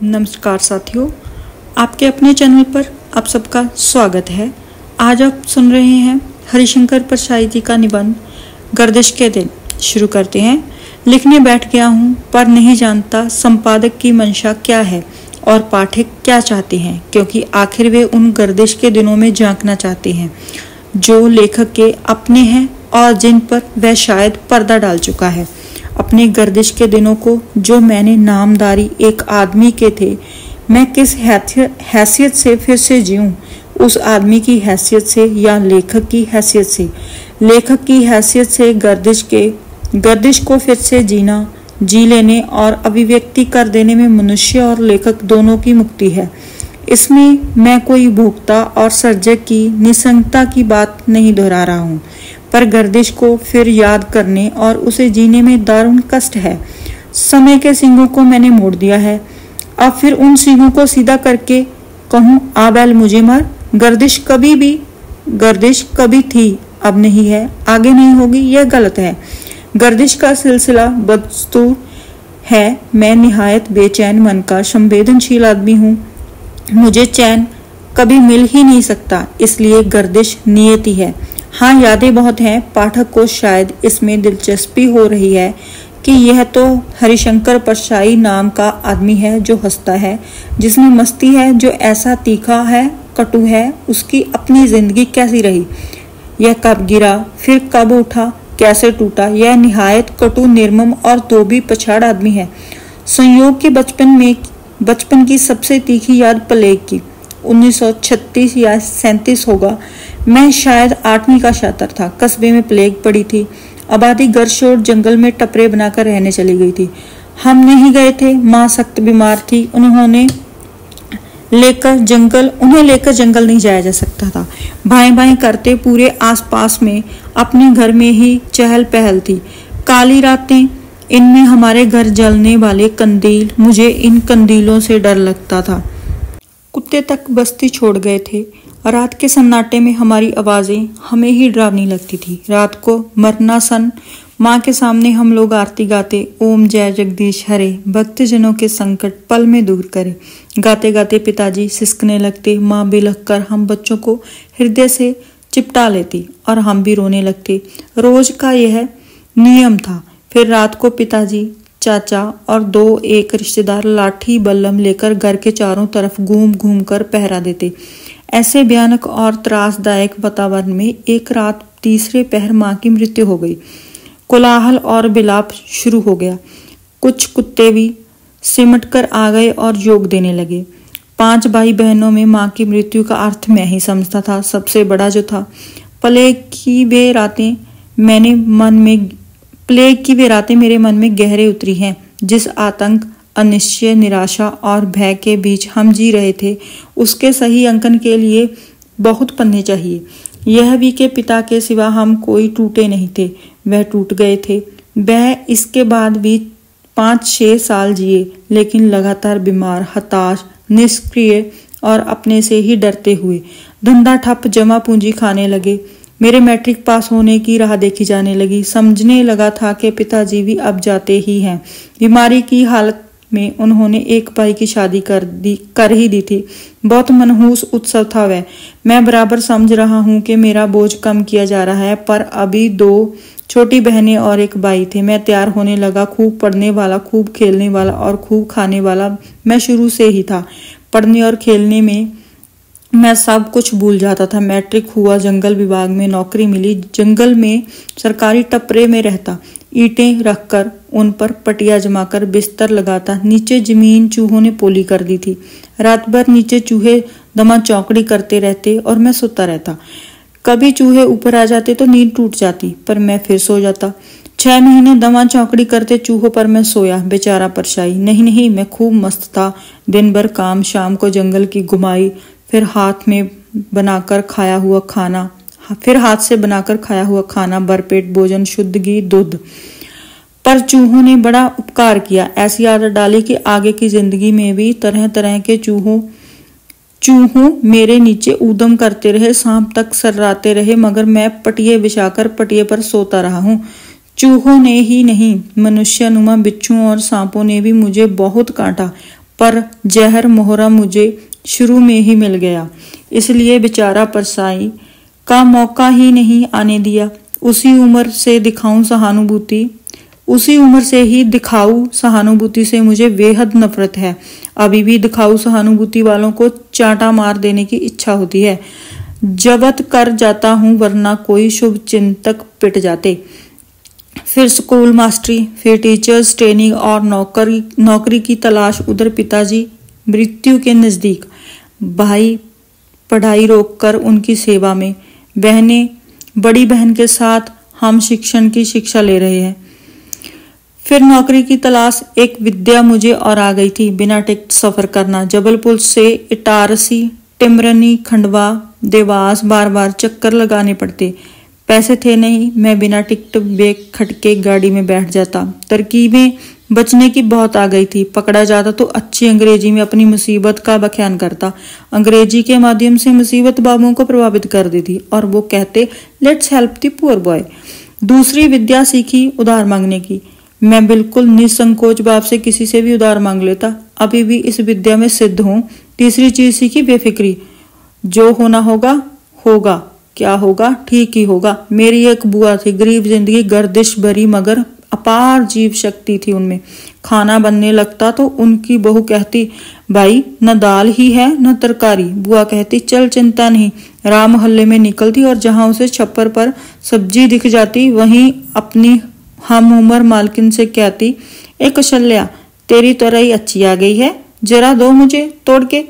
नमस्कार साथियों, आपके अपने चैनल पर आप सबका स्वागत है। आज आप सुन रहे हैं हरिशंकर परशाई जी का निबंध गर्दिश के दिन। शुरू करते हैं। लिखने बैठ गया हूँ पर नहीं जानता संपादक की मंशा क्या है और पाठक क्या चाहते हैं, क्योंकि आखिर वे उन गर्दिश के दिनों में झांकना चाहते हैं जो लेखक के अपने हैं और जिन पर वह शायद पर्दा डाल चुका है। अपने गर्दिश के दिनों को जो मैंने नामदारी एक आदमी के थे, मैं किस हैसियत से फिर से जीऊं, उस आदमी की हैसियत से या लेखक की हैसियत से? लेखक की हैसियत से गर्दिश को फिर से जीना, जी लेने और अभिव्यक्ति कर देने में मनुष्य और लेखक दोनों की मुक्ति है। इसमें मैं कोई भोक्ता और सर्जक की निसंगता की बात नहीं दोहरा रहा हूँ, पर गर्दिश को फिर याद करने और उसे जीने में दारुण कष्ट है। समय के सींगों को मैंने मोड़ दिया है, अब फिर उन सींगों को सीधा करके कहूँ आ बैल मुझे मार। गर्दिश कभी थी, अब नहीं है, आगे नहीं होगी, यह गलत है। गर्दिश का सिलसिला बदस्तूर है। मैं निहायत बेचैन मन का संवेदनशील आदमी हूँ। मुझे चैन कभी मिल ही नहीं सकता, इसलिए गर्दिश नियति है। हाँ, यादें बहुत हैं। पाठक को शायद इसमें दिलचस्पी हो रही है कि यह तो हरिशंकर परशाई नाम का आदमी है जो हंसता है, जिसमें मस्ती है, जो ऐसा तीखा है, कटु है। उसकी अपनी जिंदगी कैसी रही, यह कब गिरा, फिर कब उठा, कैसे टूटा, यह निहायत कटु, निर्मम और तो भी पछाड़ आदमी है। संयोग के बचपन की सबसे तीखी याद प्लेग की। 1936 या 37 होगा। मैं शायद 8वीं का छात्र था। कस्बे में प्लेग पड़ी थी। आबादी गर्शोर जंगल में टपरे बनाकर रहने चली गई थी। हम नहीं गए थे। माँ सख्त बीमार थी। उन्हें लेकर जंगल नहीं जाया जा सकता था। भाई भाई करते पूरे आसपास में अपने घर में ही चहल पहल थी। काली रातें, इनमें हमारे घर जलने वाले कंदील, मुझे इन कंदीलों से डर लगता था। कुत्ते तक बस्ती छोड़ गए थे। रात के सन्नाटे में हमारी आवाजें हमें ही डरावनी लगती थी। रात को मरना सन माँ के सामने हम लोग आरती गाते, ओम जय जगदीश हरे, भक्तजनों के संकट पल में दूर करे। गाते गाते पिताजी सिसकने लगते। माँ बिलख कर हम बच्चों को हृदय से चिपटा लेती और हम भी रोने लगते। रोज का यह नियम था। फिर रात को पिताजी, चाचा और 2-1 रिश्तेदार लाठी बल्लम लेकर घर के चारों तरफ घूम घूम कर पहरा देते। ऐसे भयानक और त्रासदायक वातावरण में एक रात तीसरे पहर माँ की मृत्यु हो गई। कोलाहल और विलाप शुरू हो गया। कुछ कुत्ते भी सिमट कर आ गए और योग देने लगे। 5 भाई बहनों में माँ की मृत्यु का अर्थ मैं ही समझता था, सबसे बड़ा जो था। प्लेग की वे रातें मेरे मन में गहरे उतरी हैं। जिस आतंक, अनिश्चय, निराशा और भय के बीच हम जी रहे थे, उसके सही अंकन के लिए बहुत पन्ने चाहिए। यह भी के पिता के सिवा हम कोई टूटे नहीं थे। वह टूट गए थे। वह इसके बाद भी 5-6 साल जिए, लेकिन लगातार बीमार, हताश, निष्क्रिय और अपने से ही डरते हुए। धंधा ठप, जमा पूंजी खाने लगे। मेरे मैट्रिक पास होने की राह देखी जाने लगी। समझने लगा था कि पिताजी भी अब जाते ही हैं। बीमारी की हालत में उन्होंने एक भाई की शादी कर ही दी थी। बहुत मनहूस उत्सव था वह। मैं बराबर समझ रहा हूँ कि मेरा बोझ कम किया जा रहा है, पर अभी 2 छोटी बहनें और एक भाई थे। मैं तैयार होने लगा। खूब पढ़ने वाला, खूब खेलने वाला और खूब खाने वाला मैं शुरू से ही था। पढ़ने और खेलने में मैं सब कुछ भूल जाता था। मैट्रिक हुआ, जंगल विभाग में नौकरी मिली। जंगल में सरकारी टपरे में रहता, ईंटें रखकर उन पर पटिया जमाकर बिस्तर लगाता। नीचे जमीन चूहों ने पोली कर दी थी। रात भर नीचे चूहे दमा चौकड़ी करते रहते और मैं सोता रहता। कभी चूहे ऊपर आ जाते तो नींद टूट जाती, पर मैं फिर सो जाता। 6 महीने दमा चौकड़ी करते चूहों पर मैं सोया। बेचारा परशाई। नहीं, मैं खूब मस्त था। दिन भर काम, शाम को जंगल की घुमाई, फिर हाथ से बनाकर खाया हुआ खाना, भरपेट भोजन, शुद्ध घी, दूध। पर चूहों ने बड़ा उपकार किया। ऐसी आदत डाली कि आगे की जिंदगी में भी तरह तरह के चूहों मेरे नीचे ऊधम करते रहे, शाम तक सर्राते रहे, मगर मैं पटिये बिछाकर पटिये पर सोता रहा हूँ। चूहों ने ही नहीं, मनुष्यनुमा बिच्छुओं और सांपों ने भी मुझे बहुत काटा। पर जहर मोहरा मुझे शुरू में ही मिल गया, इसलिए बेचारा परसाई का मौका ही नहीं आने दिया। उसी उम्र से ही दिखाऊ सहानुभूति से मुझे बेहद नफरत है। अभी भी दिखाऊ सहानुभूति वालों को चांटा मार देने की इच्छा होती है। जब्त कर जाता हूं, वरना कोई शुभ चिंतक पिट जाते। फिर स्कूल मास्टरी, फिर टीचर्स ट्रेनिंग और नौकरी की तलाश। उधर पिताजी मृत्यु के नजदीक, भाई पढ़ाई रोककर उनकी सेवा में, बहनें बड़ी बहन के साथ हम शिक्षण की शिक्षा ले रहे हैं। फिर नौकरी की तलाश। एक विद्या मुझे और आ गई थी, बिना टिकट सफर करना। जबलपुर से इटारसी, टिमरनी, खंडवा, देवास बार बार चक्कर लगाने पड़ते। पैसे थे नहीं, मैं बिना टिकट बेग खटके गाड़ी में बैठ जाता। तरकीबें बचने की बहुत आ गई थी। पकड़ा जाता तो अच्छी अंग्रेजी में अपनी मुसीबत का बयान करता। अंग्रेजी के माध्यम से मुसीबत बाबुओं को प्रभावित कर देती और वो कहते, let's help the poor boy. दूसरी विद्या सीखी, उधार मांगने की। मैं बिल्कुल निसंकोच बाप से किसी से भी उधार मांग लेता, अभी भी इस विद्या में सिद्ध हूं। तीसरी चीज सीखी, बेफिक्री। जो होना होगा होगा, क्या होगा ठीक ही होगा। मेरी एक बुआ थी, गरीब जिंदगी, गर्दिश भरी, मगर अपार जीव शक्ति थी उनमें। खाना बनने लगता तो उनकी बहू कहती, भाई न दाल ही है न तरकारी। बुआ कहती, चल चिंता नहीं। राम मोहल्ले में निकलती और जहां उसे छप्पर पर सब्जी दिख जाती, वहीं अपनी हम उम्र मालकिन से कहती, एक कौशल्या, तेरी तोरई अच्छी आ गई है, जरा दो मुझे तोड़ के,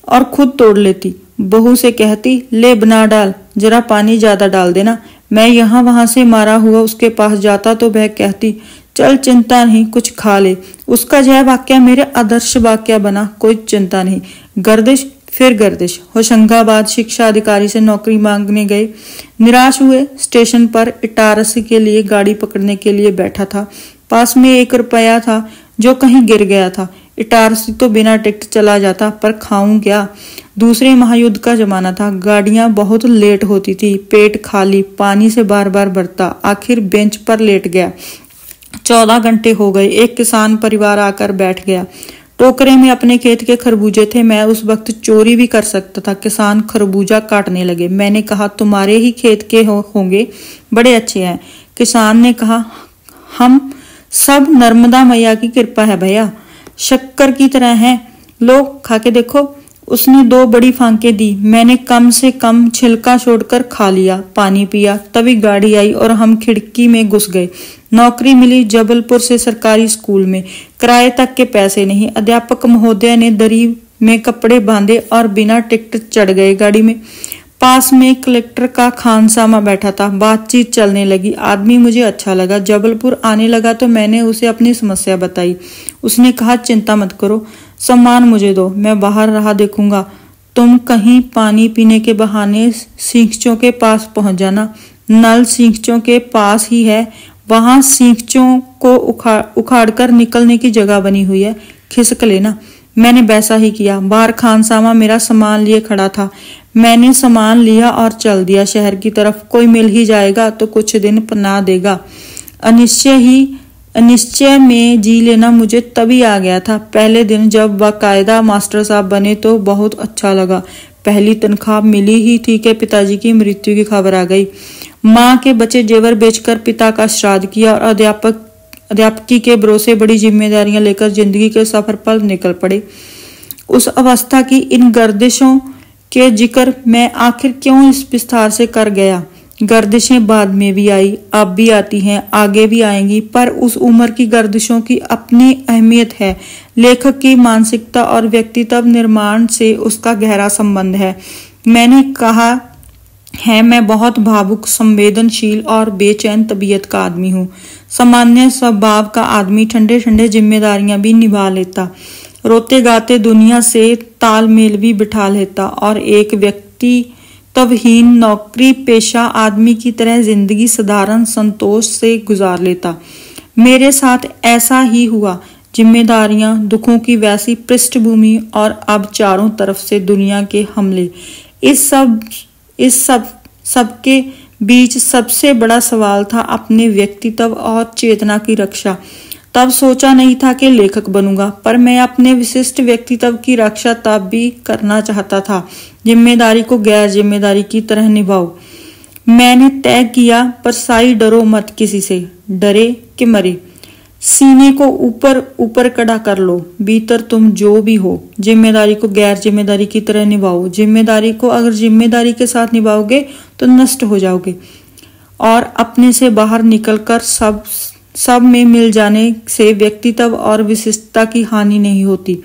और खुद तोड़ लेती। बहू से कहती, ले बना डाल, जरा पानी ज्यादा डाल देना। मैं यहाँ वहां से मारा हुआ उसके पास जाता तो वह कहती, चल चिंता नहीं, कुछ खा ले। उसका यह वाक्य मेरे आदर्श वाक्य बना, कोई चिंता नहीं। गर्दिश, फिर गर्दिश। होशंगाबाद शिक्षा अधिकारी से नौकरी मांगने गए, निराश हुए। स्टेशन पर इटारसी के लिए गाड़ी पकड़ने के लिए बैठा था। पास में 1 रुपया था जो कहीं गिर गया था। इटारसी तो बिना टिकट चला जाता, पर खाऊं क्या। दूसरे महायुद्ध का जमाना था, गाड़ियां बहुत लेट होती थी। पेट खाली, पानी से बार बार भरता, आखिर बेंच पर लेट गया। 14 घंटे हो गए। एक किसान परिवार आकर बैठ गया। टोकरे में अपने खेत के खरबूजे थे। मैं उस वक्त चोरी भी कर सकता था। किसान खरबूजा काटने लगे। मैंने कहा, तुम्हारे ही खेत के होंगे, बड़े अच्छे हैं। किसान ने कहा, हम सब नर्मदा मैया की कृपा है भैया, शक्कर की तरह हैं, लो खा के देखो। उसने 2 बड़ी फांके दी। मैंने कम से कम छिलका छोड़कर खा लिया, पानी पिया। तभी गाड़ी आई और हम खिड़की में घुस गए। नौकरी मिली जबलपुर से सरकारी स्कूल में। किराए तक के पैसे नहीं। अध्यापक महोदय ने दरी में कपड़े बांधे और बिना टिकट चढ़ गए गाड़ी में। पास में कलेक्टर का खानसामा बैठा था। बातचीत चलने लगी। आदमी मुझे अच्छा लगा। जबलपुर आने लगा तो मैंने उसे अपनी समस्या बताई। उसने कहा, चिंता मत करो, सम्मान मुझे दो, मैं बाहर राह देखूंगा। तुम कहीं पानी पीने के बहाने सींचों के पास पहुंच जाना। नल सींचों के पास ही है, वहां सींचों को उखाड़कर निकलने की जगह बनी हुई है, खिसक लेना। मैंने वैसा ही किया। बाहर खानसामा मेरा सामान लिए खड़ा था। मैंने सामान लिया और चल दिया शहर की तरफ। कोई मिल ही जाएगा तो कुछ दिन पनाह देगा। अनिश्चय में जी लेना मुझे तभी आ गया था। पहले दिन जब बाकायदा मास्टर साहब बने तो बहुत अच्छा लगा। पहली तनख्वाह मिली ही थी कि पिताजी की मृत्यु की खबर आ गई। माँ के बचे जेवर बेचकर पिता का श्राद्ध किया और अध्यापकी के भरोसे बड़ी जिम्मेदारियां लेकर जिंदगी के सफर पर निकल पड़े। उस अवस्था की इन गर्दिशों के जिक्र मैं आखिर क्यों इस विस्तार से कर गया। गर्दिशें बाद में भी आई, अब भी आती हैं, आगे भी आएंगी, पर उस उम्र की गर्दिशों की अपनी अहमियत है। लेखक की मानसिकता और व्यक्तित्व निर्माण से उसका गहरा संबंध है। मैंने कहा है, मैं बहुत भावुक, संवेदनशील और बेचैन तबीयत का आदमी हूँ। सामान्य स्वभाव का आदमी ठंडे ठंडे जिम्मेदारियां भी निभा लेता, रोते गाते दुनिया से तालमेल भी बिठा लेता और एक व्यक्ति तवहीन नौकरी पेशा आदमी की तरह जिंदगी साधारण संतोष से गुजार लेता। मेरे साथ ऐसा ही हुआ। जिम्मेदारियां, दुखों की वैसी पृष्ठभूमि और अब चारों तरफ से दुनिया के हमले। इस सब के बीच सबसे बड़ा सवाल था अपने व्यक्तित्व और चेतना की रक्षा। तब सोचा नहीं था कि लेखक बनूंगा, पर मैं अपने विशिष्ट व्यक्तित्व की रक्षा तब भी करना चाहता था। जिम्मेदारी को गैर जिम्मेदारी की तरह निभाओ। मैंने तय किया, पर साई डरो मत किसी से, डरे कि मरे। सीने को ऊपर ऊपर कड़ा कर लो, भीतर तुम जो भी हो। जिम्मेदारी को गैर जिम्मेदारी की तरह निभाओ। जिम्मेदारी को अगर जिम्मेदारी के साथ निभाओगे तो नष्ट हो जाओगे, और अपने से बाहर निकलकर सब में मिल जाने से व्यक्तित्व और विशिष्टता की हानि नहीं होती,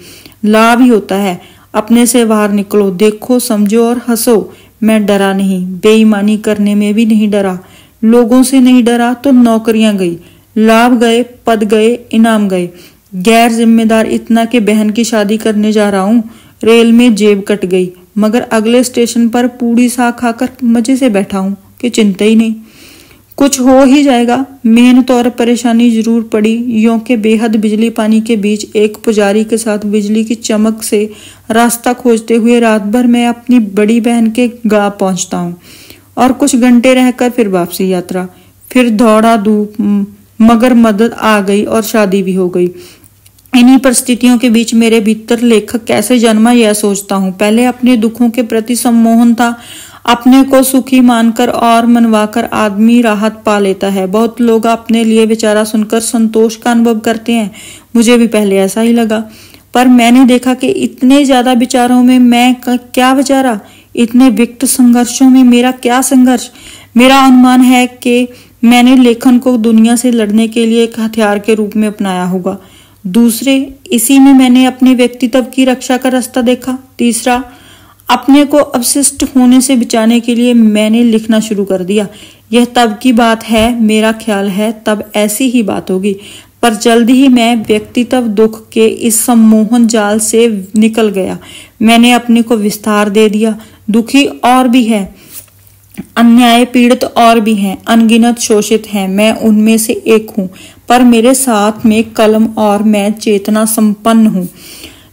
लाभ ही होता है। अपने से बाहर निकलो, देखो, समझो और हंसो। मैं डरा नहीं, बेईमानी करने में भी नहीं डरा, लोगों से नहीं डरा तो नौकरियां गई, लाभ गए, पद गए, इनाम गए। गैर जिम्मेदार इतना कि बहन की शादी करने जा रहा हूं, रेल में जेब कट गई, मगर अगले स्टेशन पर पूड़ी साग खाकर मजे से बैठा हूं कि चिंता ही नहीं, कुछ हो ही जाएगा। मेहनत और परेशानी जरूर पड़ी, यों के बेहद बिजली पानी के बीच एक पुजारी के साथ बिजली की चमक से रास्ता खोजते हुए रात भर मैं अपनी बड़ी बहन के गांव पहुंचता हूं, और कुछ घंटे रहकर फिर वापसी यात्रा। फिर दौड़ा धूप, मगर मदद आ गई और शादी भी हो गई। इन्हीं परिस्थितियों के बीच मेरे भीतर लेखक कैसे जन्मा, यह सोचता हूँ। पहले अपने दुखों के प्रति सम्मोहन था। अपने को सुखी मानकर और मनवाकर आदमी राहत पा लेता है। बहुत लोग अपने लिए विचारा सुनकर संतोष का अनुभव करते हैं, मुझे भी पहले ऐसा ही लगा, पर मैंने देखा कि इतने ज्यादा विचारों में मैं क्या विचारा, इतने विकट संघर्षों में मेरा क्या संघर्ष। मेरा अनुमान है कि मैंने लेखन को दुनिया से लड़ने के लिए एक हथियार के रूप में अपनाया होगा। दूसरे, इसी में मैंने अपने व्यक्तित्व की रक्षा का रास्ता देखा। तीसरा, अपने को अवशिष्ट होने से बचाने के लिए मैंने लिखना शुरू कर दिया। यह तब की बात है, मेरा ख्याल है तब ऐसी ही बात होगी, पर जल्द ही मैं व्यक्तित्व दुख के इस सम्मोहन जाल से निकल गया। मैंने अपने को विस्तार दे दिया। दुखी और भी है, अन्याय पीड़ित और भी हैं, अनगिनत शोषित हैं, मैं उनमें से एक हूं, पर मेरे साथ में कलम और मैं चेतना संपन्न हूं।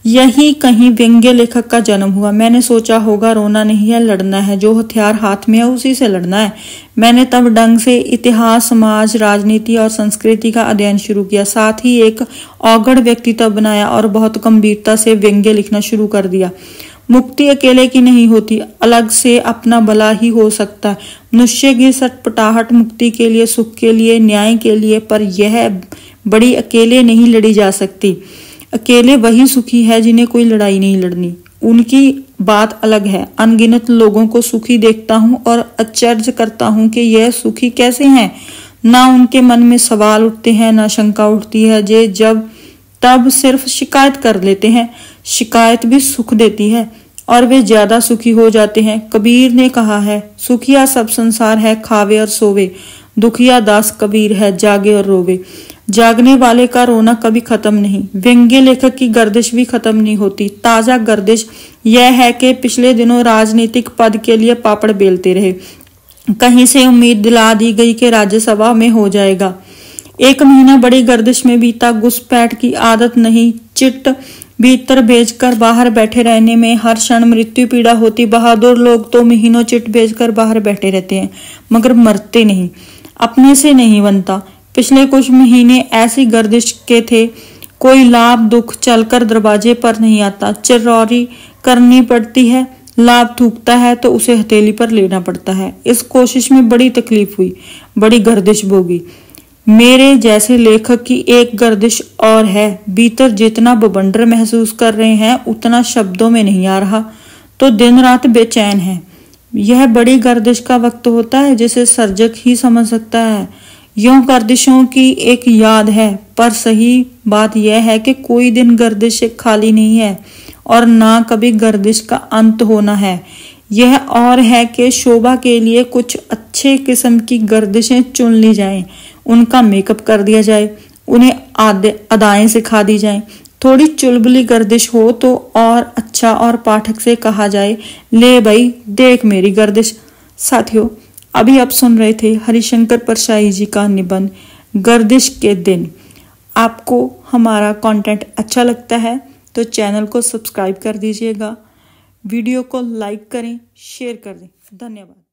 यही कहीं व्यंग्य लेखक का जन्म हुआ। मैंने सोचा होगा रोना नहीं है, लड़ना है, जो हथियार हाथ में है उसी से लड़ना है। मैंने तब ढंग से इतिहास, समाज, राजनीति और संस्कृति का अध्ययन शुरू किया, साथ ही एक औगढ़ व्यक्तित्व बनाया और बहुत गंभीरता से व्यंग्य लिखना शुरू कर दिया। मुक्ति अकेले की नहीं होती, अलग से अपना भला ही हो सकता है। मनुष्य की सटपटाहट मुक्ति के लिए, सुख के लिए, न्याय के लिए, पर यह बड़ी अकेले नहीं लड़ी जा सकती। अकेले वही सुखी है जिन्हें कोई लड़ाई नहीं लड़नी, उनकी बात अलग है। अनगिनत लोगों को सुखी देखता हूँ और आश्चर्य करता हूँ कि यह सुखी कैसे हैं। ना उनके मन में सवाल उठते हैं, ना शंका उठती है, जे जब तब सिर्फ शिकायत कर लेते हैं। शिकायत भी सुख देती है और वे ज्यादा सुखी हो जाते हैं। कबीर ने कहा है, सुखिया सब संसार है, खावे और सोवे, दुखिया दास कबीर है, जागे और रोवे। जागने वाले का रोना कभी खत्म नहीं। व्यंग्य लेखक की गर्दिश भी खत्म नहीं होती। ताजा गर्दिश यह है कि पिछले दिनों राजनीतिक पद के लिए पापड़ बेलते रहे, कहीं से उम्मीद दिला दी गई कि राज्यसभा में हो जाएगा। 1 महीना बड़ी गर्दिश में बीता। घुसपैठ की आदत नहीं, चिट भीतर भेजकर बाहर बैठे रहने में हर क्षण मृत्यु पीड़ा होती। बहादुर लोग तो महीनों चिट भेजकर बाहर बैठे रहते हैं, मगर मरते नहीं, अपने से नहीं बनता। पिछले कुछ महीने ऐसी गर्दिश के थे, कोई लाभ दुख चलकर दरवाजे पर नहीं आता, चिरौरी करनी पड़ती है। लाभ थूकता है तो उसे हथेली पर लेना पड़ता है। इस कोशिश में बड़ी तकलीफ हुई, बड़ी गर्दिश भोगी। मेरे जैसे लेखक की एक गर्दिश और है, भीतर जितना बवंडर महसूस कर रहे हैं उतना शब्दों में नहीं आ रहा, तो दिन रात बेचैन है। यह बड़ी गर्दिश का वक्त होता है जिसे सर्जक ही समझ सकता है। यूं गर्दिशों की एक याद है, पर सही बात यह है कि कोई दिन गर्दिश से खाली नहीं है और ना कभी गर्दिश का अंत होना है। यह और है कि शोभा के लिए कुछ अच्छे किस्म की गर्दिशें चुन ली जाएं, उनका मेकअप कर दिया जाए, उन्हें अदाएं सिखा दी जाएं। थोड़ी चुलबुली गर्दिश हो तो और अच्छा, और पाठक से कहा जाए, ले भाई देख मेरी गर्दिश। साथियों, अभी आप सुन रहे थे हरिशंकर परशाई जी का निबंध गर्दिश के दिन। आपको हमारा कंटेंट अच्छा लगता है तो चैनल को सब्सक्राइब कर दीजिएगा, वीडियो को लाइक करें, शेयर कर दें। धन्यवाद।